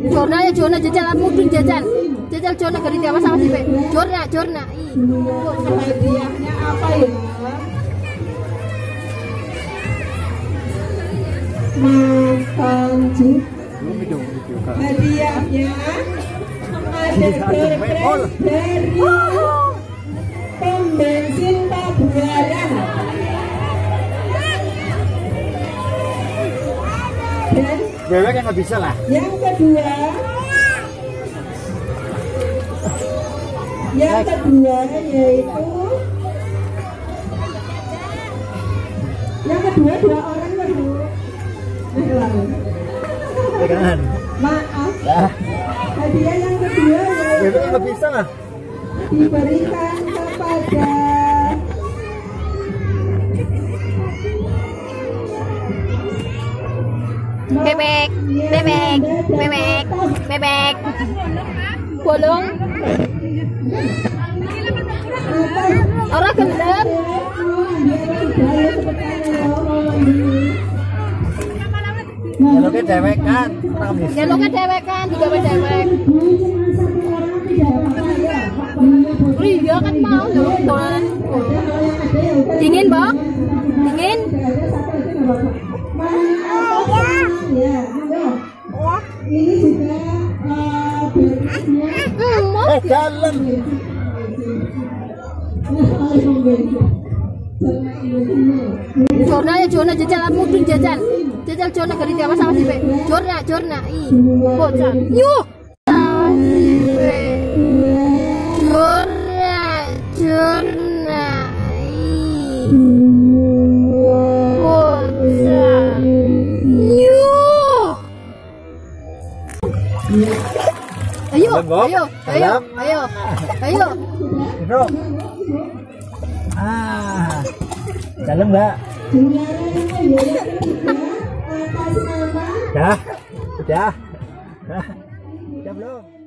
Jorna ya Jorna jajal mudun jajal. Jajal Jorna gari dewa sama si Pe. Jorna. Hadiahnya apa ya? Makan juga. Hadiahnya ada dompet dari pom bensin Pabuaran. Dan Bebek yang nggak bisa lah. Yang kedua yaitu dua orang baru. Pegangan. Maaf. Ya. Hadiah yang kedua Bebek yang nggak bisa lah. diberikan kepada Bebek. Bolong. Orang gelap. Jaluknya dewek kan. Jaluknya dewek kan, juga dewek. Iya kan mau dolanan. Dingin, Bang? Dingin? Ini juga jalan. Jorna jajal mudun jajal. Jajal Jorna gari dewa sama si Pe. Jorna. Bocah. Yuh. Jorna. Bocah. Yuh. Ayo. Bro. Dalam Mbak. Udah belum?